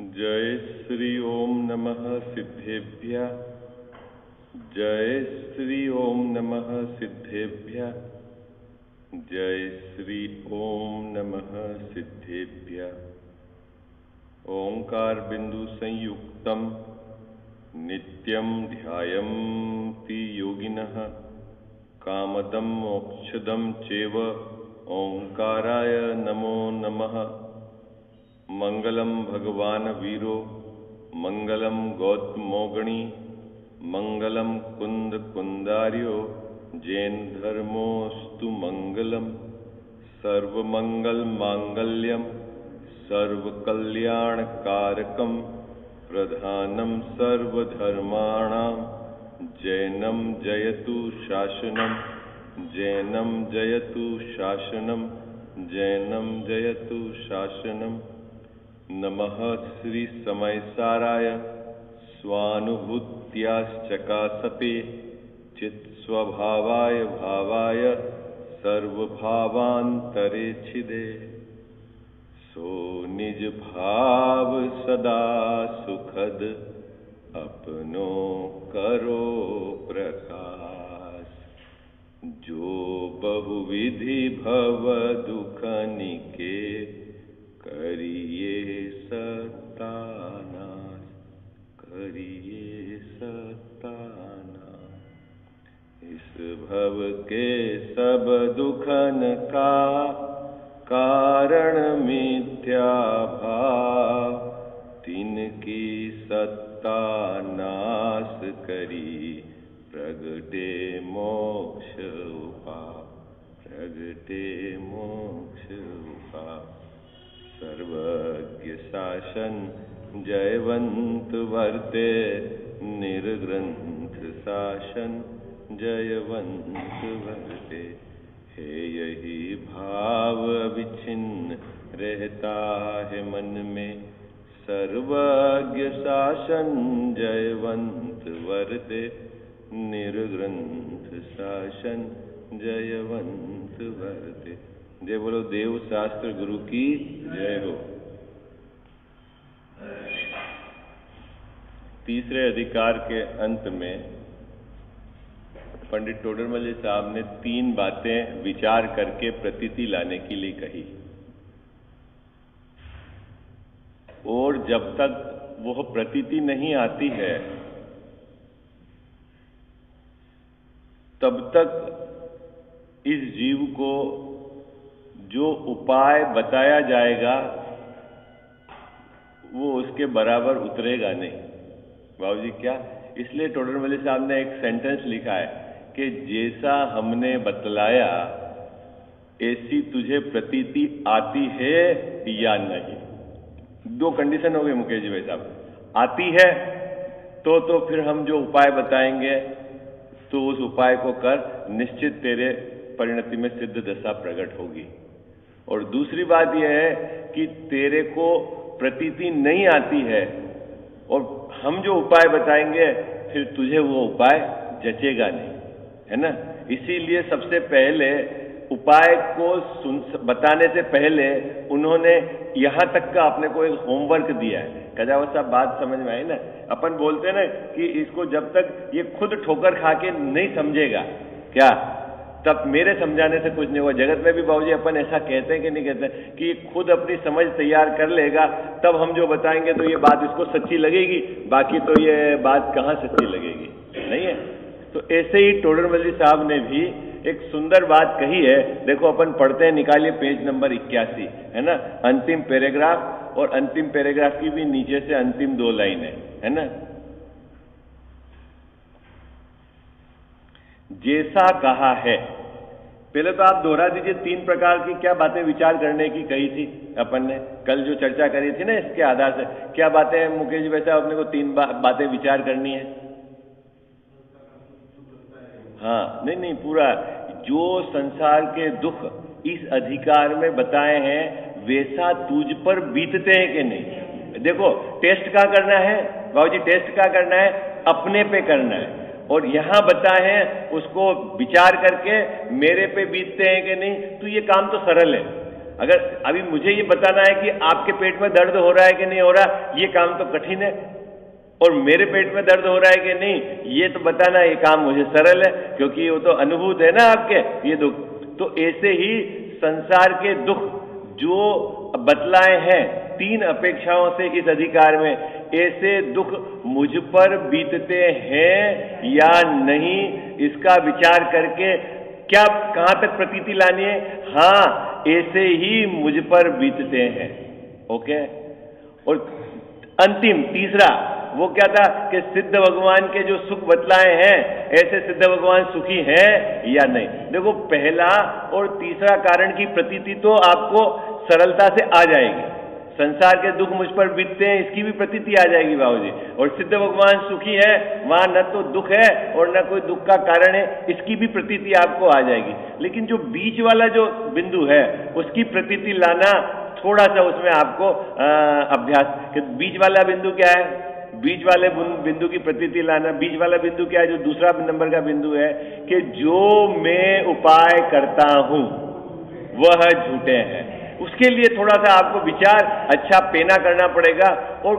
जय श्री ओम नमः सिद्धेभ्यः। जय श्री ओम नमः सिद्धेभ्यः। जय श्री ओम नमः सिद्धेभ्यः। ओंकार बिंदु संयुक्तम नित्यं ध्यायन्ति योगिनः कामदं मोक्षदं चैव ओंकाराय नमो नमः। मंगलम भगवान वीरो मंगलम गौतमोगणी मंगलम कुंद कुंदार्यो जैन धर्मोस्तु मंगलम। सर्वमंगल मांगल्यम सर्वकल्याणकारकम प्रधानम सर्वधर्माणां जैनम जयतु शासनम। जैनम जयतु शासनम। जैनम जयतु शासनम। नमः श्री समयसाराय स्वानुभूत्याश्चकासते चित्स्वभावाय भावाय सर्वभावांतरेच्छिदे। सो निज भाव सदा सुखद अपनो करो प्रकाश। जो बहुविधि भव दुख निके करिए सत्तानाश। करिए सत्तानाश। इस भव के सब दुखन का कारण मिथ्या भाव। तिनकी सत्ता नाश करी प्रगटे मोक्ष उपाय। प्रगटे मोक्ष उपाय। सर्वज्ञ शासन जयवंत वर्ते निर्ग्रंथ शासन जयवंत वर्ते। हे यही भाव अविच्छिन्न रहता है मन में सर्वज्ञ शासन जयवंत वर्ते निर्ग्रंथ शासन जयवंत वर्ते। जय बोलो देव शास्त्र गुरु की जय हो। तीसरे अधिकार के अंत में पंडित टोडरमल जी साहब ने 3 बातें विचार करके प्रतीति लाने के लिए कही, और जब तक वह प्रतीति नहीं आती है तब तक इस जीव को जो उपाय बताया जाएगा वो उसके बराबर उतरेगा नहीं। बाबू जी क्या? इसलिए टोडरमल साहब ने एक सेंटेंस लिखा है कि जैसा हमने बतलाया ऐसी तुझे प्रतीति आती है या नहीं। 2 कंडीशन हो गई मुकेश जी भाई साहब। आती है तो फिर हम जो उपाय बताएंगे तो उस उपाय को कर, निश्चित तेरे परिणति में सिद्ध दशा प्रकट होगी। और दूसरी बात यह है कि तेरे को प्रतीति नहीं आती है और हम जो उपाय बताएंगे फिर तुझे वो उपाय जचेगा नहीं, है ना। इसीलिए सबसे पहले उपाय को बताने से पहले उन्होंने यहां तक का अपने को एक होमवर्क दिया है। कजावत साहब बात समझ में आई ना? अपन बोलते हैं ना कि इसको जब तक ये खुद ठोकर खा के नहीं समझेगा क्या तब मेरे समझाने से कुछ नहीं होगा। जगत में भी बाबूजी अपन ऐसा कहते हैं कि नहीं कहते हैं कि खुद अपनी समझ तैयार कर लेगा तब हम जो बताएंगे तो ये बात इसको सच्ची लगेगी, बाकी तो ये बात कहाँ सच्ची लगेगी, नहीं है। तो ऐसे ही टोडरमल जी साहब ने भी एक सुंदर बात कही है। देखो अपन पढ़ते हैं, निकालिए पेज नंबर 81, है ना। अंतिम पैराग्राफ और अंतिम पैराग्राफ की भी नीचे से अंतिम 2 लाइन है ना। जैसा कहा है, पहले तो आप दोहरा दीजिए 3 प्रकार की क्या बातें विचार करने की कही थी अपन ने। कल जो चर्चा करी थी ना इसके आधार से क्या बातें मुकेश जी वैसा अपने को 3 बातें विचार करनी है। हाँ नहीं पूरा जो संसार के दुख इस अधिकार में बताए हैं वैसा तुझ पर बीतते हैं कि नहीं। देखो टेस्ट क्या करना है बाबूजी, टेस्ट क्या करना है, अपने पे करना है। और यहां बताए हैं उसको विचार करके मेरे पे बीतते हैं कि नहीं। तो ये काम तो सरल है। अगर अभी मुझे ये बताना है कि आपके पेट में दर्द हो रहा है कि नहीं हो रहा, ये काम तो कठिन है, और मेरे पेट में दर्द हो रहा है कि नहीं, ये तो बताना, ये काम मुझे सरल है, क्योंकि वो तो अनुभूत है ना आपके ये दुख। तो ऐसे ही संसार के दुख जो बतलाए हैं 3 अपेक्षाओं से इस अधिकार में, ऐसे दुख मुझ पर बीतते हैं या नहीं, इसका विचार करके क्या कहां तक प्रतीति लानी है? हाँ, ऐसे ही मुझ पर बीतते हैं। ओके। और अंतिम तीसरा वो क्या था कि सिद्ध भगवान के जो सुख बतलाए हैं, ऐसे सिद्ध भगवान सुखी हैं या नहीं। देखो, पहला और तीसरा कारण की प्रतीति तो आपको सरलता से आ जाएगी। संसार के दुख मुझ पर बीतते हैं, इसकी भी प्रतीति आ जाएगी बाबूजी। और सिद्ध भगवान सुखी है, वहां न तो दुख है और न कोई दुख का कारण है, इसकी भी प्रतीति आपको आ जाएगी। लेकिन जो बीच वाला जो बिंदु है, उसकी प्रतीति लाना थोड़ा सा उसमें आपको अभ्यास, कि बीच वाला बिंदु क्या है, बीच वाले बिंदु की प्रतीति लाना। बीच वाला बिंदु क्या है? जो दूसरा नंबर का बिंदु है कि जो मैं उपाय करता हूं वह झूठे हैं। उसके लिए थोड़ा सा आपको विचार अच्छा पेना करना पड़ेगा और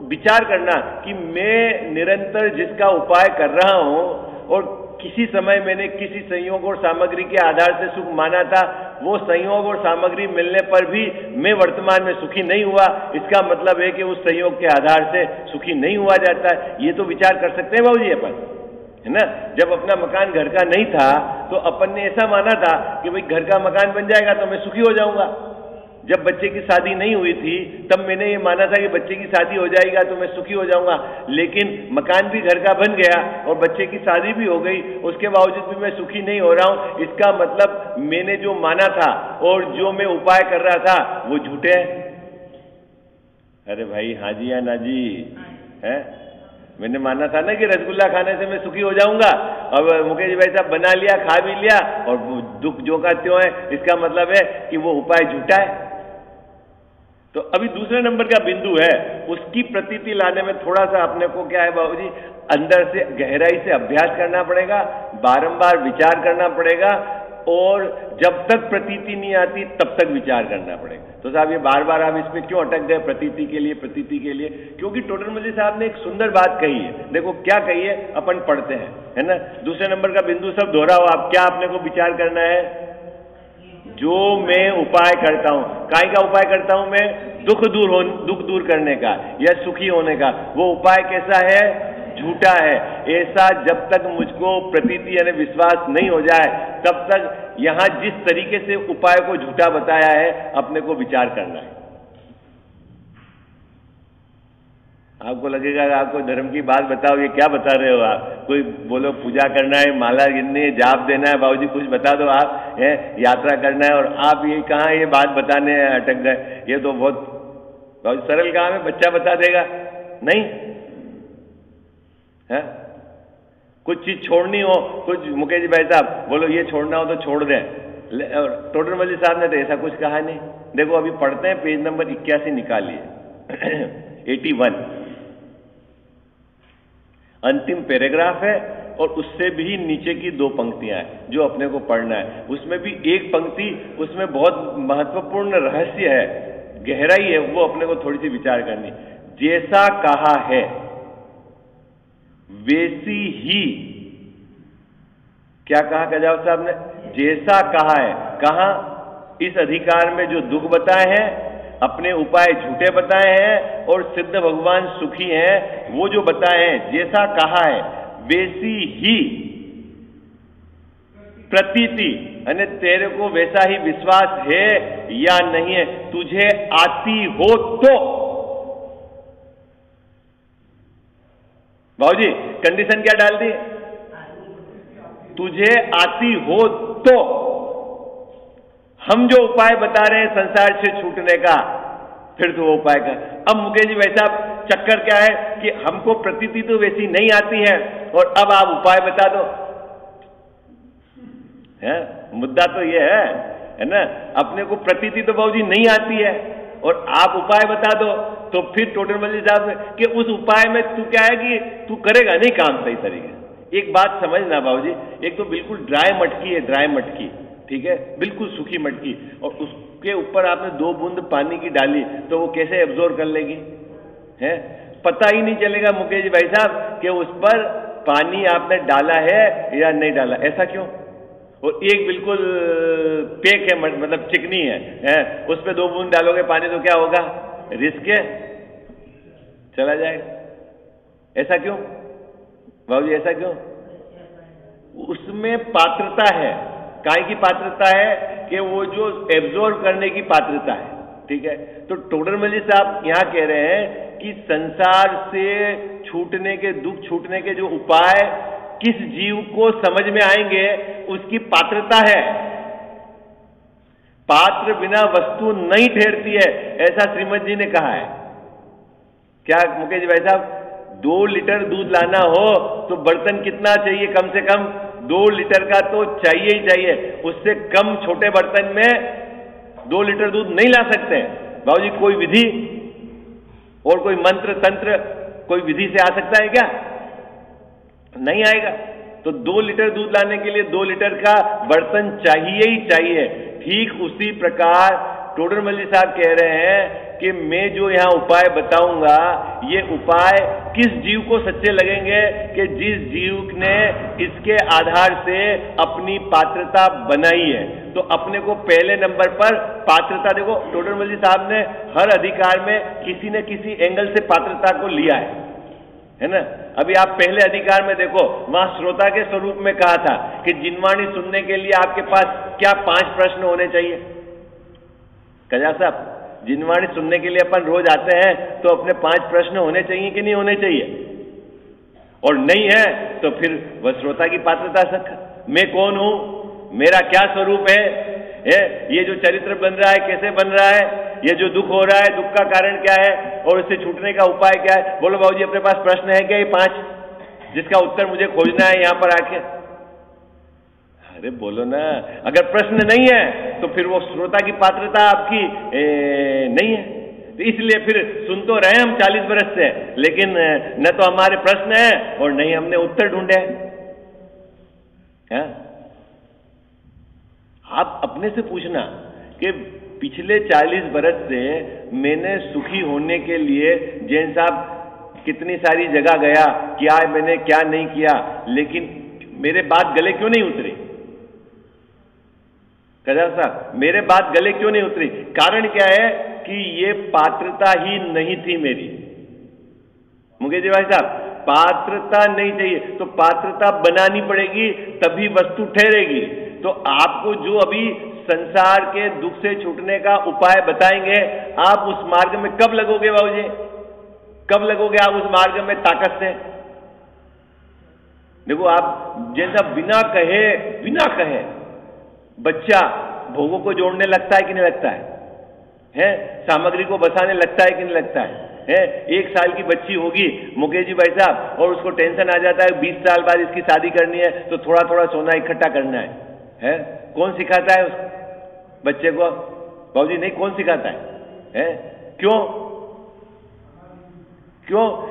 विचार करना कि मैं निरंतर जिसका उपाय कर रहा हूं और किसी समय मैंने किसी संयोग और सामग्री के आधार से सुख माना था, वो संयोग और सामग्री मिलने पर भी मैं वर्तमान में सुखी नहीं हुआ, इसका मतलब है कि उस संयोग के आधार से सुखी नहीं हुआ जाता है। ये तो विचार कर सकते हैं बाबूजी अपन, है ना। जब अपना मकान घर का नहीं था तो अपन ने ऐसा माना था कि भाई घर का मकान बन जाएगा तो मैं सुखी हो जाऊंगा। जब बच्चे की शादी नहीं हुई थी तब मैंने ये माना था कि बच्चे की शादी हो जाएगा तो मैं सुखी हो जाऊंगा। लेकिन मकान भी घर का बन गया और बच्चे की शादी भी हो गई, उसके बावजूद भी मैं सुखी नहीं हो रहा हूं। इसका मतलब मैंने जो माना था और जो मैं उपाय कर रहा था वो झूठे हैं। अरे भाई, हाँ जी या ना जी है? मैंने माना था ना कि रसगुल्ला खाने से मैं सुखी हो जाऊंगा, अब मुकेश भाई साहब बना लिया, खा भी लिया और दुख जो का त्यों है, इसका मतलब है कि वो उपाय झूठा है। तो अभी दूसरे नंबर का बिंदु है, उसकी प्रतीति लाने में थोड़ा सा अपने को क्या है बाबूजी, अंदर से गहराई से अभ्यास करना पड़ेगा, बारंबार विचार करना पड़ेगा, और जब तक प्रतीति नहीं आती तब तक विचार करना पड़ेगा। तो साहब ये बार बार आप इसमें क्यों अटक गए प्रतीति के लिए, प्रतीति के लिए? क्योंकि टोडरमल साहब ने एक सुंदर बात कही है। देखो क्या कही है, अपन पढ़ते हैं, है ना। दूसरे नंबर का बिंदु सब दोहराओ आप, क्या आपने को विचार करना है? जो मैं उपाय करता हूं, काय का उपाय करता हूं मैं? दुख दूर करने का या सुखी होने का। वो उपाय कैसा है? झूठा है। ऐसा जब तक मुझको प्रतीति यानी विश्वास नहीं हो जाए तब तक यहां जिस तरीके से उपाय को झूठा बताया है अपने को विचार करना है। आपको लगेगा कि आपको धर्म की बात बताओ, ये क्या बता रहे हो आप? कोई बोलो पूजा करना है, माला गिननी है, जाप देना है, बाबूजी कुछ बता दो आप, है यात्रा करना है, और आप ये कहाँ ये बात बताने अटक गए? ये तो बहुत बाबूजी सरल काम है, बच्चा बता देगा नहीं है? कुछ चीज छोड़नी हो, कुछ मुकेश भाई साहब बोलो ये छोड़ना हो तो छोड़ दें, टोडरमल साहब ने तो ऐसा कुछ कहा नहीं। देखो अभी पढ़ते हैं, पेज नंबर 81 निकालिए 81 अंतिम पैराग्राफ है और उससे भी नीचे की 2 पंक्तियां हैं जो अपने को पढ़ना है। उसमें भी एक पंक्ति, उसमें बहुत महत्वपूर्ण रहस्य है, गहराई है, वो अपने को थोड़ी सी विचार करनी। जैसा कहा है वैसी ही, क्या कहा गजाव साहब ने? जैसा कहा है। कहा? इस अधिकार में जो दुख बताए हैं, अपने उपाय झूठे बताए हैं और सिद्ध भगवान सुखी हैं, वो जो बताए हैं, जैसा कहा है वैसी ही प्रतीति, यानी तेरे को वैसा ही विश्वास है या नहीं है, तुझे आती हो तो। भाऊजी कंडीशन क्या डाल दी? तुझे आती हो तो। हम जो उपाय बता रहे हैं संसार से छूटने का, फिर तो वो उपाय का। अब मुकेश जी वैसा चक्कर क्या है कि हमको प्रतीति तो वैसी नहीं आती है और अब आप उपाय बता दो, है? मुद्दा तो ये है ना। अपने को प्रतीति तो बाबूजी नहीं आती है और आप उपाय बता दो, तो फिर टोडरमल साहब कि उस उपाय में तू क्या है कि तू करेगा नहीं काम सही तरीके से। एक बात समझना बाबूजी, एक तो बिल्कुल ड्राई मटकी है, ड्राई मटकी, ठीक है, बिल्कुल सूखी मटकी, और उसके ऊपर आपने 2 बूंद पानी की डाली तो वो कैसे एब्जॉर्ब कर लेगी? है, पता ही नहीं चलेगा मुकेश भाई साहब कि उस पर पानी आपने डाला है या नहीं डाला। ऐसा क्यों? और एक बिल्कुल पेक है, मतलब चिकनी है, उस पर 2 बूंद डालोगे पानी तो क्या होगा? रिस्क है, चला जाएगा। ऐसा क्यों बाबूजी, ऐसा क्यों? उसमें पात्रता है। काय की पात्रता है कि वो जो एब्जॉर्ब करने की पात्रता है। ठीक है, तो टोडरमल जी साहब यहां कह रहे हैं कि संसार से छूटने के, दुख छूटने के जो उपाय किस जीव को समझ में आएंगे उसकी पात्रता है। पात्र बिना वस्तु नहीं ठहरती है, ऐसा श्रीमद जी ने कहा है। क्या मुकेश भाई साहब, 2 लीटर दूध लाना हो तो बर्तन कितना चाहिए? कम से कम 2 लीटर का तो चाहिए ही चाहिए। उससे कम छोटे बर्तन में 2 लीटर दूध नहीं ला सकते। बाबूजी कोई विधि और कोई मंत्र तंत्र कोई विधि से आ सकता है क्या? नहीं आएगा। तो 2 लीटर दूध लाने के लिए 2 लीटर का बर्तन चाहिए ही चाहिए। ठीक उसी प्रकार टोडरमल जी साहब कह रहे हैं कि मैं जो यहां उपाय बताऊंगा, ये उपाय किस जीव को सच्चे लगेंगे? कि जिस जीव ने इसके आधार से अपनी पात्रता बनाई है। तो अपने को पहले नंबर पर पात्रता, देखो टोडरमल जी साहब ने हर अधिकार में किसी न किसी एंगल से पात्रता को लिया है ना। अभी आप पहले अधिकार में देखो, वहां श्रोता के स्वरूप में कहा था कि जिनवाणी सुनने के लिए आपके पास क्या 5 प्रश्न होने चाहिए? कजा साहब, जिनवाणी सुनने के लिए अपन रोज आते हैं तो अपने 5 प्रश्न होने चाहिए कि नहीं होने चाहिए? और नहीं है तो फिर वह श्रोता की पात्रता सक, मैं कौन हूं, मेरा क्या स्वरूप है, ये जो चरित्र बन रहा है कैसे बन रहा है, ये जो दुख हो रहा है दुख का कारण क्या है और इससे छूटने का उपाय क्या है? बोलो बाबूजी, अपने पास प्रश्न है क्या ये 5 जिसका उत्तर मुझे खोजना है यहां पर आके? अरे बोलो ना। अगर प्रश्न नहीं है तो फिर वो श्रोता की पात्रता आपकी नहीं है। तो इसलिए फिर सुन तो रहे हम 40 बरस से, लेकिन न तो हमारे प्रश्न है और नहीं हमने उत्तर ढूंढे हैं। आप अपने से पूछना कि पिछले 40 बरस से मैंने सुखी होने के लिए जैन साहब कितनी सारी जगह गया, क्या मैंने क्या नहीं किया, लेकिन मेरे बात गले क्यों नहीं उतरी? कजा साहब, मेरे बात गले क्यों नहीं उतरी? कारण क्या है कि ये पात्रता ही नहीं थी मेरी। मुकेश जी भाई साहब, पात्रता नहीं चाहिए तो पात्रता बनानी पड़ेगी, तभी वस्तु ठहरेगी। तो आपको जो अभी संसार के दुख से छूटने का उपाय बताएंगे, आप उस मार्ग में कब लगोगे बाबूजी? कब लगोगे आप उस मार्ग में ताकत से? देखो आप जैसा बिना कहे बच्चा भोगों को जोड़ने लगता है कि नहीं लगता है? सामग्री को बसाने लगता है कि नहीं लगता है? 1 साल की बच्ची होगी मुकेश जी भाई साहब, और उसको टेंशन आ जाता है 20 साल बाद इसकी शादी करनी है तो थोड़ा थोड़ा सोना इकट्ठा करना है। कौन सिखाता है उस बच्चे को? बाबूजी नहीं, कौन सिखाता है? क्यों?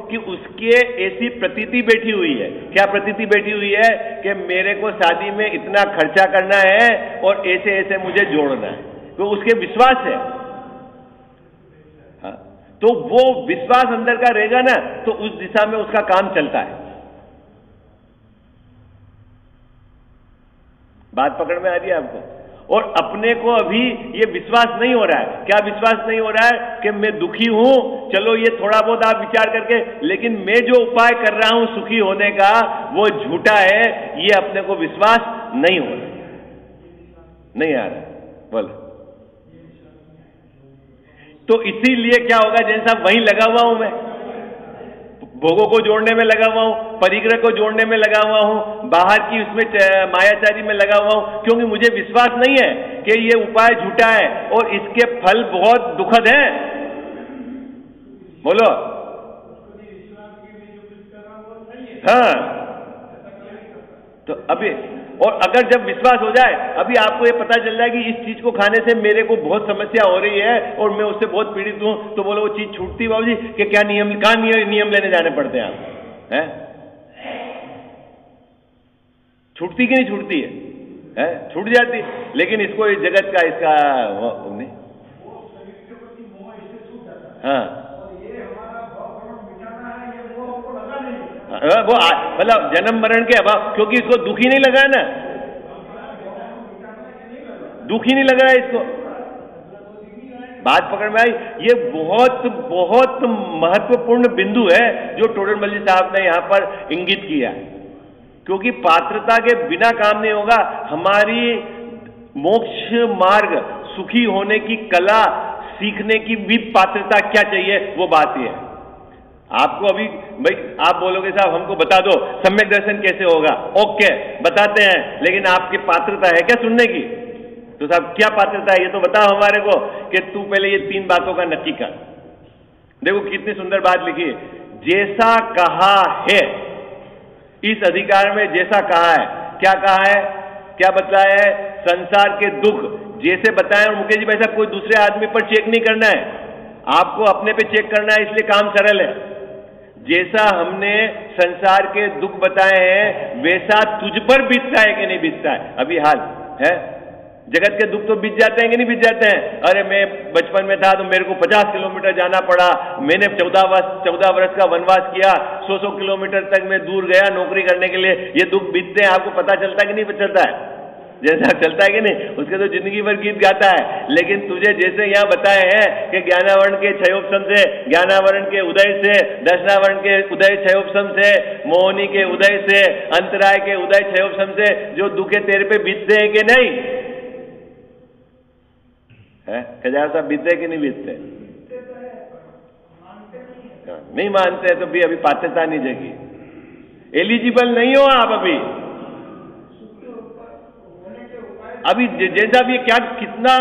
कि उसके ऐसी प्रतीति बैठी हुई है। क्या प्रतीति बैठी हुई है? कि मेरे को शादी में इतना खर्चा करना है और ऐसे ऐसे मुझे जोड़ना है, तो उसके विश्वास है। हाँ, तो वो विश्वास अंदर का रहेगा ना तो उस दिशा में उसका काम चलता है। बात पकड़ में आ रही है आपको? और अपने को अभी ये विश्वास नहीं हो रहा है। क्या विश्वास नहीं हो रहा है? कि मैं दुखी हूं, चलो ये थोड़ा बहुत आप विचार करके, लेकिन मैं जो उपाय कर रहा हूं सुखी होने का वो झूठा है, ये अपने को विश्वास नहीं हो रहा, नहीं आ रहा। बोलो। तो इसीलिए क्या होगा जैन साहब, वहीं लगा हुआ हूं मैं, भोगों को जोड़ने में लगा हुआ हूं, परिग्रह को जोड़ने में लगा हुआ हूं, बाहर की उसमें मायाचारी में लगा हुआ हूं, क्योंकि मुझे विश्वास नहीं है कि ये उपाय झूठा है और इसके फल बहुत दुखद हैं। बोलो। हाँ, तो अभी, और अगर जब विश्वास हो जाए, अभी आपको ये पता चल जाए कि इस चीज को खाने से मेरे को बहुत समस्या हो रही है और मैं उससे बहुत पीड़ित हूं, तो बोलो वो चीज छूटती बाबूजी? कि क्या नियम लेने जाने पड़ते हैं आप? छूटती कि नहीं छूटती है? छूट जाती, लेकिन इसको इस जगत का इसका नहीं। हाँ, वो मतलब जन्म मरण के अभाव, क्योंकि इसको दुख ही नहीं लगा ना, दुख ही नहीं लग रहा है इसको। बात पकड़ में आई? ये बहुत बहुत महत्वपूर्ण बिंदु है जो टोडरमल साहब ने यहां पर इंगित किया, क्योंकि पात्रता के बिना काम नहीं होगा। हमारी मोक्ष मार्ग, सुखी होने की कला सीखने की भी पात्रता क्या चाहिए, वो बात ही है। आपको अभी भाई आप बोलोगे साहब हमको बता दो सम्यक दर्शन कैसे होगा, ओके बताते हैं, लेकिन आपकी पात्रता है क्या सुनने की? तो साहब क्या पात्रता है ये तो बताओ हमारे को, कि तू पहले ये 3 बातों का नक्की कर। देखो कितनी सुंदर बात लिखी है, जैसा कहा है, इस अधिकार में जैसा कहा है, क्या कहा है, क्या बताया है? संसार के दुख जैसे बताए। और मुकेश जी भाई साहब कोई दूसरे आदमी पर चेक नहीं करना है, आपको अपने पे चेक करना है, इसलिए काम सरल है। जैसा हमने संसार के दुख बताए हैं वैसा तुझ पर बीतता है कि नहीं बीतता है? अभी हाल है, जगत के दुख तो बीत जाते हैं कि नहीं बीत जाते हैं? अरे मैं बचपन में था तो मेरे को 50 किलोमीटर जाना पड़ा, मैंने 14 वर्ष का वनवास किया, 100 किलोमीटर तक मैं दूर गया नौकरी करने के लिए। ये दुख बीतते हैं, आपको पता चलता है कि नहीं चलता है? जैसा चलता है कि नहीं, उसके तो जिंदगी भर गीत गाता है। लेकिन तुझे जैसे यहां बताए हैं कि ज्ञानावरण के क्षयोपशम से, ज्ञानावरण के उदय से, दर्शनावरण के उदय क्षयोपशम से, मोहिनी के उदय से, अंतराय के उदय क्षयोपशम से जो दुखे तेरे पे बीतते हैं कि नहीं है? खजाना साहब बीतते कि नहीं बीतते? नहीं मानते तो भी अभी पात्रता नहीं जगी, एलिजिबल नहीं हो आप अभी जैसा भी क्या कितना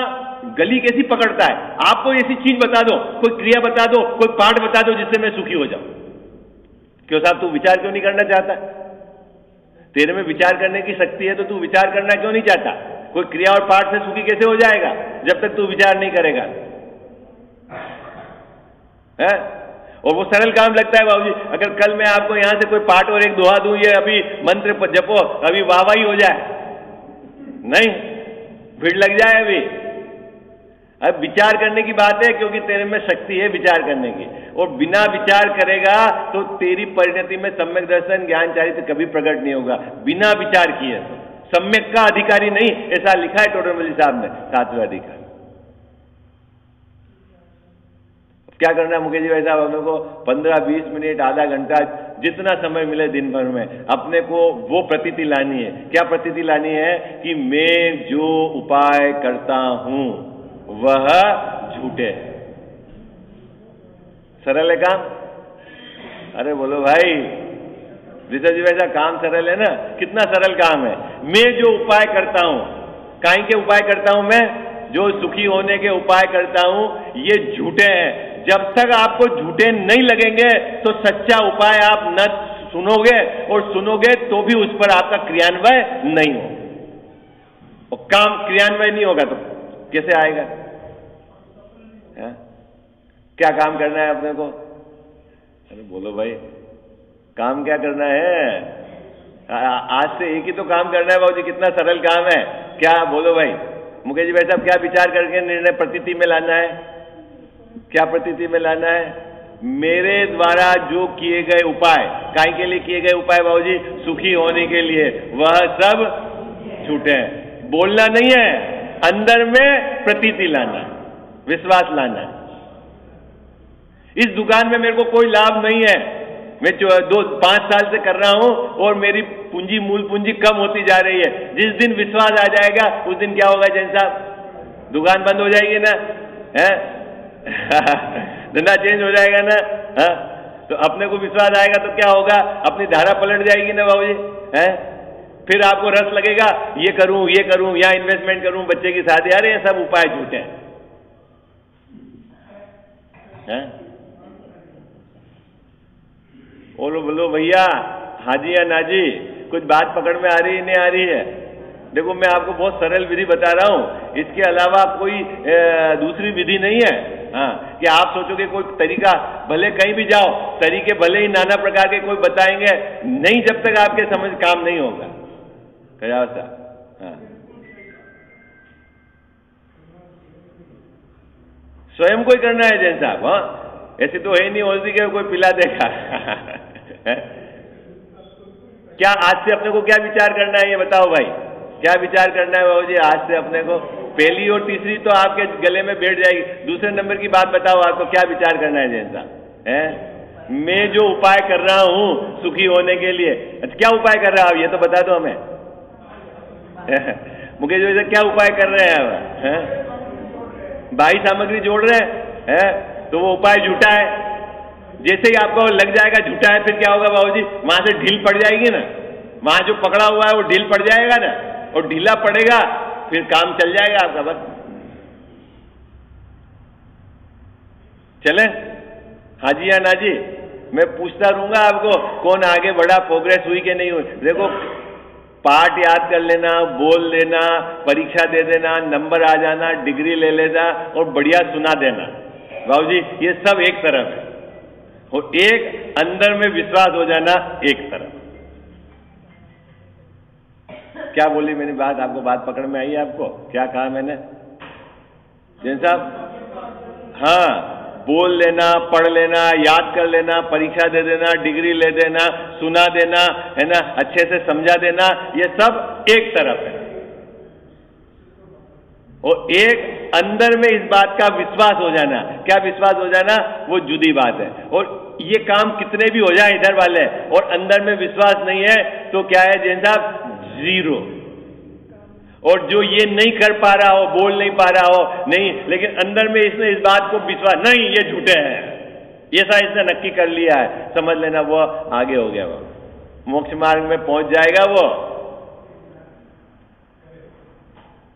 गली कैसी पकड़ता है। आपको ऐसी चीज बता दो, कोई क्रिया बता दो, कोई पाठ बता दो जिससे मैं सुखी हो जाऊं। क्यों साहब तू विचार क्यों नहीं करना चाहता? तेरे में विचार करने की शक्ति है तो तू विचार करना क्यों नहीं चाहता? कोई क्रिया और पाठ से सुखी कैसे हो जाएगा जब तक तू विचार नहीं करेगा? है? और वो सरल काम लगता है बाबूजी। अगर कल मैं आपको यहां से कोई पाठ और एक दोहा दूं, ये अभी मंत्र जपो, अभी वाहवाही हो जाए, नहीं भीड़ लग जाए अभी। अब विचार करने की बात है, क्योंकि तेरे में शक्ति है विचार करने की, और बिना विचार करेगा तो तेरी परिणति में सम्यक दर्शन ज्ञान चारित्र कभी प्रकट नहीं होगा, बिना विचार किए। सम्यक का अधिकारी नहीं, ऐसा लिखा है टोडरमल साहब ने 7वें अधिकार। क्या करना है मुकेश जी भाई साहब? अपने को 15-20 मिनट, आधा घंटा, जितना समय मिले दिन भर में अपने को वो प्रतीति लानी है। क्या प्रतीति लानी है? कि मैं जो उपाय करता हूं वह झूठे है। सरल है काम? अरे बोलो भाई ऋषभ जी भाई साहब, काम सरल है ना? कितना सरल काम है। मैं जो उपाय करता हूं, काहे के उपाय करता हूं? मैं जो सुखी होने के उपाय करता हूं ये झूठे हैं। जब तक आपको झूठे नहीं लगेंगे तो सच्चा उपाय आप न सुनोगे, और सुनोगे तो भी उस पर आपका क्रियान्वय नहीं हो, और काम क्रियान्वय नहीं होगा तो कैसे आएगा? है? क्या काम करना है अपने को? अरे बोलो भाई, काम क्या करना है? आज से एक ही तो काम करना है बाबूजी। कितना सरल काम है। क्या बोलो भाई मुकेश जी भाई साहब, क्या विचार करके निर्णय प्रतीति में लाना है? क्या प्रतीति में लाना है? मेरे द्वारा जो किए गए उपाय, काय के लिए किए गए उपाय बाबूजी? सुखी होने के लिए, वह सब झूठे हैं। बोलना नहीं है, अंदर में प्रतीति लाना, विश्वास लाना है। इस दुकान में मेरे को कोई लाभ नहीं है, मैं 5 साल से कर रहा हूं और मेरी पूंजी, मूल पूंजी कम होती जा रही है। जिस दिन विश्वास आ जाएगा उस दिन क्या होगा जैन साहब? दुकान बंद हो जाएगी ना, है? धंधा चेंज हो जाएगा ना। हा? तो अपने को विश्वास आएगा तो क्या होगा? अपनी धारा पलट जाएगी ना बाबूजी, है? फिर आपको रस लगेगा, ये करूं, या इन्वेस्टमेंट करूं, बच्चे की शादी। अरे ये सब उपाय झूठे हैं। बोलो भैया, हाजी या नाजी, कुछ बात पकड़ में आ रही है नहीं आ रही है? देखो मैं आपको बहुत सरल विधि बता रहा हूं, इसके अलावा कोई दूसरी विधि नहीं है। हाँ, कि आप सोचोगे कोई तरीका, भले कहीं भी जाओ तरीके भले ही नाना प्रकार के कोई बताएंगे, नहीं, जब तक आपके समझ काम नहीं होगा। क्या होता? हाँ, स्वयं को ही करना है जैन साहब। हाँ, ऐसी तो है नहीं होती कि कोई पिला देगा। क्या आज से अपने को क्या विचार करना है ये बताओ भाई, क्या विचार करना है बाबू जी आज से अपने को? पहली और तीसरी तो आपके गले में बैठ जाएगी, दूसरे नंबर की बात बताओ आपको क्या विचार करना है जैन साहब? है मैं जो उपाय कर रहा हूं सुखी होने के लिए, क्या उपाय कर रहा हूं ये तो बता दो हमें। मुकेश जी क्या उपाय कर रहे हैं? बाई सामग्री जोड़ रहे हैं, तो वो उपाय झूठा है। जैसे ही आपको लग जाएगा झूठा है, फिर क्या होगा बाबू जी? वहां से ढील पड़ जाएगी ना, वहां जो पकड़ा हुआ है वो ढील पड़ जाएगा ना, और ढीला पड़ेगा फिर काम चल जाएगा आपका। बस चले हाँ जी या ना जी? मैं पूछता रहूंगा आपको कौन आगे बढ़ा, प्रोग्रेस हुई कि नहीं हुई। देखो पाठ याद कर लेना, बोल लेना, परीक्षा दे देना, नंबर आ जाना, डिग्री ले लेना और बढ़िया सुना देना बाबू जी, ये सब एक तरफ है, और एक अंदर में विश्वास हो जाना एक तरफ। क्या बोली मैंने बात? आपको बात पकड़ में आई? आपको क्या कहा मैंने जैन साहब? हाँ, बोल लेना, पढ़ लेना, याद कर लेना, परीक्षा दे देना, डिग्री ले देना, सुना देना, है ना, अच्छे से समझा देना, ये सब एक तरफ है, और एक अंदर में इस बात का विश्वास हो जाना। क्या विश्वास हो जाना? वो जुदी बात है। और ये काम कितने भी हो जाए इधर वाले, और अंदर में विश्वास नहीं है तो क्या है जैन साहब? जीरो। और जो ये नहीं कर पा रहा हो, बोल नहीं पा रहा हो, नहीं, लेकिन अंदर में इसने इस बात को विश्वास, नहीं ये झूठे हैं, ये सा इसने नक्की कर लिया है, समझ लेना वो आगे हो गया, वो मोक्ष मार्ग में पहुंच जाएगा वो।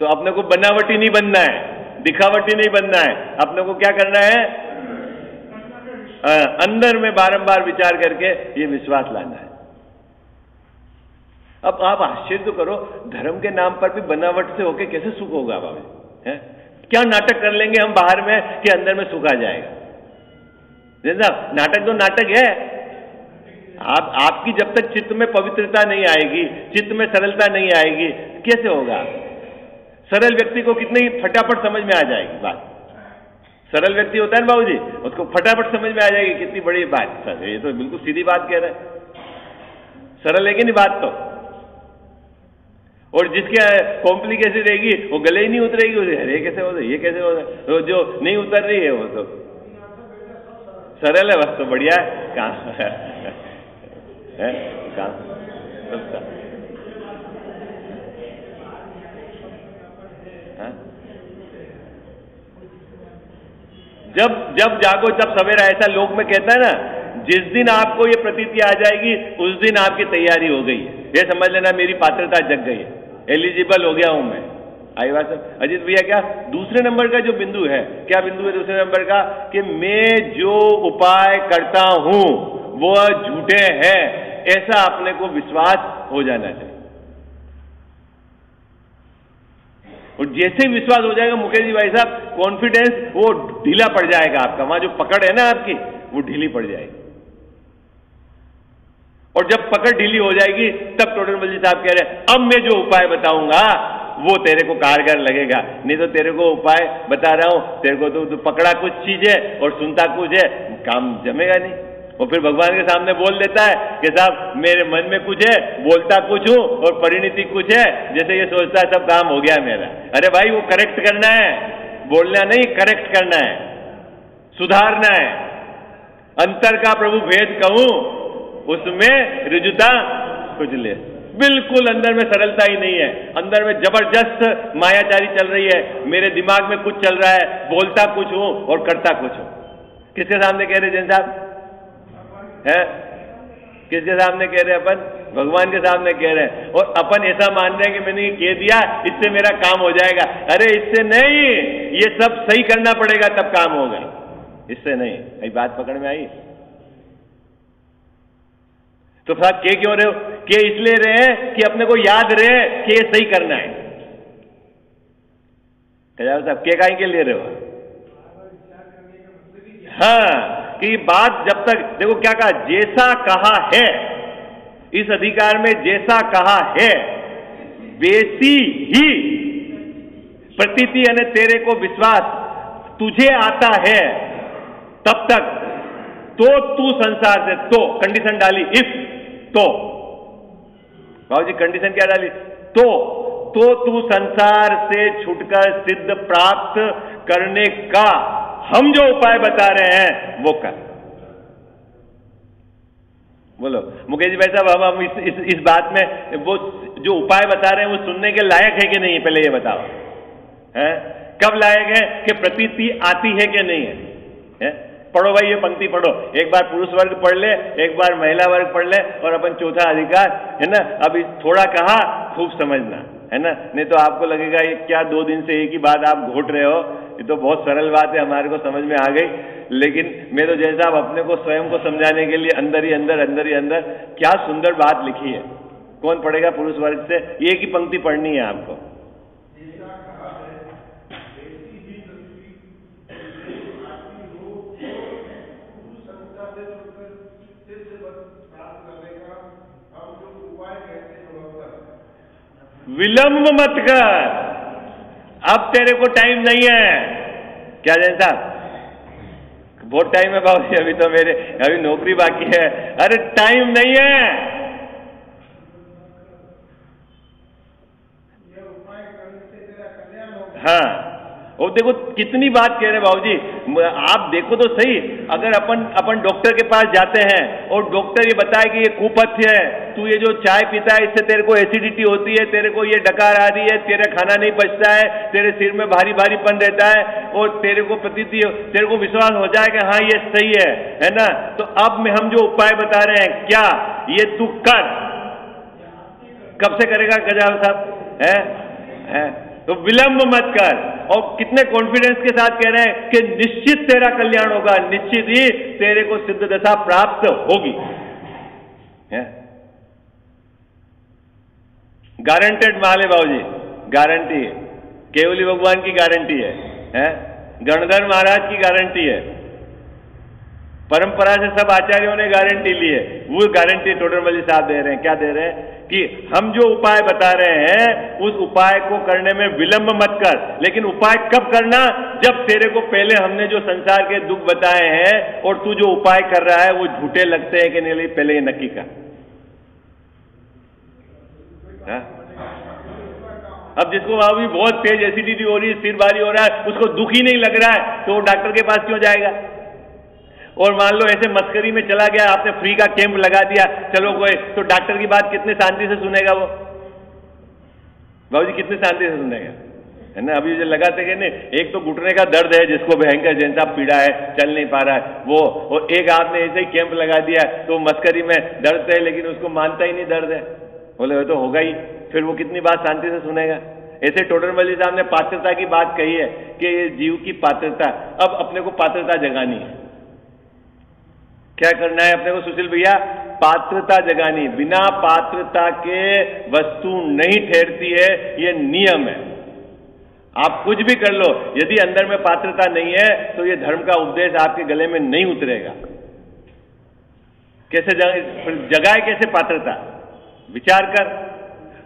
तो अपने को बनावटी नहीं बनना है, दिखावटी नहीं बनना है, अपने को क्या करना है? अंदर में बारंबार विचार करके ये विश्वास लाना है। अब आप आश्चर्य तो करो, धर्म के नाम पर भी बनावट से होके कैसे सुख होगा बाबा? है क्या नाटक कर लेंगे हम बाहर में कि अंदर में सुख आ जाएगा? जैसा नाटक तो नाटक है। आपकी जब तक चित्त में पवित्रता नहीं आएगी, चित्त में सरलता नहीं आएगी, कैसे होगा? सरल व्यक्ति को कितनी फटाफट समझ में आ जाएगी बात। सरल व्यक्ति होता है ना बाबू जी, उसको फटाफट समझ में आ जाएगी कितनी बड़ी बात। ये तो बिल्कुल सीधी बात कह रहे हैं, सरल है कि नहीं बात तो। और जिसके कॉम्प्लिकेशन रहेगी वो गले ही नहीं उतरेगी, उसे अरे कैसे होता, ये कैसे होता, तो जो नहीं उतर रही है वो तो सरल है, बस तो बढ़िया है काम है काम सबका। जब जागो तब सवेरा, ऐसा लोक में कहता है ना। जिस दिन आपको ये प्रतीति आ जाएगी उस दिन आपकी तैयारी हो गई है, ये समझ लेना मेरी पात्रता जग गई है, एलिजिबल हो गया हूं मैं। आई बात सब अजीत भैया? क्या दूसरे नंबर का जो बिंदु है, क्या बिंदु है दूसरे नंबर का? कि मैं जो उपाय करता हूं वो झूठे हैं, ऐसा अपने को विश्वास हो जाना चाहिए। और जैसे ही विश्वास हो जाएगा मुकेश जी भाई साहब, कॉन्फिडेंस वो ढीला पड़ जाएगा आपका, वहां जो पकड़ है ना आपकी वो ढीली पड़ जाएगी। और जब पकड़ ढीली हो जाएगी तब टोडरमल जी साहब कह रहे हैं अब मैं जो उपाय बताऊंगा वो तेरे को कारगर लगेगा, नहीं तो तेरे को उपाय बता रहा हूं, तेरे को तो पकड़ा कुछ चीज है और सुनता कुछ है, काम जमेगा नहीं। और फिर भगवान के सामने बोल देता है कि साहब मेरे मन में कुछ है, बोलता कुछ हूं और परिणति कुछ है, जैसे ये सोचता है सब काम हो गया मेरा। अरे भाई वो करेक्ट करना है, बोलना नहीं, करेक्ट करना है, सुधारना है। अंतर का प्रभु भेद कहूं उसमें ऋजुता कुछ ले, बिल्कुल अंदर में सरलता ही नहीं है, अंदर में जबरदस्त मायाचारी चल रही है, मेरे दिमाग में कुछ चल रहा है, बोलता कुछ हूं और करता कुछ हूं। किसके सामने कह रहे जैन साहब? है किसके सामने कह रहे? अपन भगवान के सामने कह रहे हैं, और अपन ऐसा मान रहे हैं कि मैंने ये कह दिया इससे मेरा काम हो जाएगा। अरे इससे नहीं, ये सब सही करना पड़ेगा तब काम होगा, इससे नहीं। ये बात पकड़ में आई? तो साहब के क्यों रहे हो? के इसलिए रहे कि अपने को याद रहे कि ये सही करना है। साहब के काहे के लिए रहे हो? हाँ, कि बात जब तक देखो क्या कहा, जैसा कहा है इस अधिकार में, जैसा कहा है वैसी ही प्रतीति यानी तेरे को विश्वास तुझे आता है, तब तक तो तू संसार से, तो कंडीशन डाली, इफ, तो बाबू जी कंडीशन क्या डाली, तो तू संसार से छुटकर सिद्ध प्राप्त करने का हम जो उपाय बता रहे हैं वो कर। बोलो मुकेश जी भाई साहब, हम इस बात में वो जो उपाय बता रहे हैं वो सुनने के लायक है कि नहीं है, पहले ये बताओ। है कब लायक है कि प्रतीति आती है कि नहीं है? पढ़ो भाई, ये पंक्ति पढ़ो, एक बार पुरुष वर्ग पढ़ ले, एक बार महिला वर्ग पढ़ ले, और अपन चौथा अधिकार, है ना। अभी थोड़ा कहा, खूब समझना, है ना, नहीं तो आपको लगेगा ये क्या 2 दिन से एक ही बात आप घोट रहे हो, ये तो बहुत सरल बात है, हमारे को समझ में आ गई। लेकिन मैं तो जैसा आप अपने को स्वयं को समझाने के लिए अंदर ही अंदर क्या सुंदर बात लिखी है। कौन पढ़ेगा पुरुष वर्ग से? एक ही पंक्ति पढ़नी है आपको। विलंब मत कर, अब तेरे को टाइम नहीं है। क्या जैन साहब, बहुत टाइम है बाबू, अभी तो मेरे अभी नौकरी बाकी है। अरे टाइम नहीं है, ये उपाय करने से तेरा कल्याण होगा। हाँ, और देखो कितनी बात कह रहे हैं बाबूजी, आप देखो तो सही, अगर अपन डॉक्टर के पास जाते हैं और डॉक्टर ये बताए कि ये कुपथ्य है, तू ये जो चाय पीता है इससे तेरे को एसिडिटी होती है, तेरे को ये डकार आ रही है, तेरा खाना नहीं पचता है, तेरे सिर में भारी भारीपन रहता है, और तेरे को तेरे को विश्वास हो जाए कि हाँ ये सही है ना। तो अब में हम जो उपाय बता रहे हैं, क्या ये तू कर, कब से करेगा गजाल साहब? है तो विलंब मत कर। और कितने कॉन्फिडेंस के साथ कह रहे हैं कि निश्चित तेरा कल्याण होगा, निश्चित ही तेरे को सिद्ध दशा प्राप्त होगी, गारंटेड माल है बाबूजी, गारंटी है, केवली भगवान की गारंटी है, गणधर महाराज की गारंटी है, परंपरा से सब आचार्यों ने गारंटी ली है। वो गारंटी टोडरमल जी साहब दे रहे हैं। क्या दे रहे हैं कि हम जो उपाय बता रहे हैं उस उपाय को करने में विलंब मत कर। लेकिन उपाय कब करना? जब तेरे को पहले हमने जो संसार के दुख बताए हैं और तू जो उपाय कर रहा है वो झूठे लगते हैं कि नहीं, पहले ये नक्की कर। अब जिसको अभी बहुत तेज एसिडिटी हो रही है, सिर भारी हो रहा है, उसको दुख ही नहीं लग रहा है, तो वो डॉक्टर के पास क्यों जाएगा? और मान लो ऐसे मस्करी में चला गया, आपने फ्री का कैंप लगा दिया, चलो कोई, तो डॉक्टर की बात कितने शांति से सुनेगा वो? बाबूजी कितने शांति से सुनेगा, है ना। अभी जो लगाते हैं ना, एक तो घुटने का दर्द है जिसको भयंकर जैन साहब पीड़ा है, चल नहीं पा रहा है वो, और एक आपने ऐसे ही कैंप लगा दिया तो मस्करी में दर्द है लेकिन उसको मानता ही नहीं दर्द है, बोले वो तो होगा ही, फिर वो कितनी बात शांति से सुनेगा। ऐसे टोडरमल साहब ने पात्रता की बात कही है कि ये जीव की पात्रता, अब अपने को पात्रता जगानी है। क्या करना है अपने को सुशील भैया? पात्रता जगानी। बिना पात्रता के वस्तु नहीं ठहरती है, ये नियम है। आप कुछ भी कर लो, यदि अंदर में पात्रता नहीं है तो ये धर्म का उपदेश आपके गले में नहीं उतरेगा। कैसे जगाए, कैसे पात्रता? विचार कर,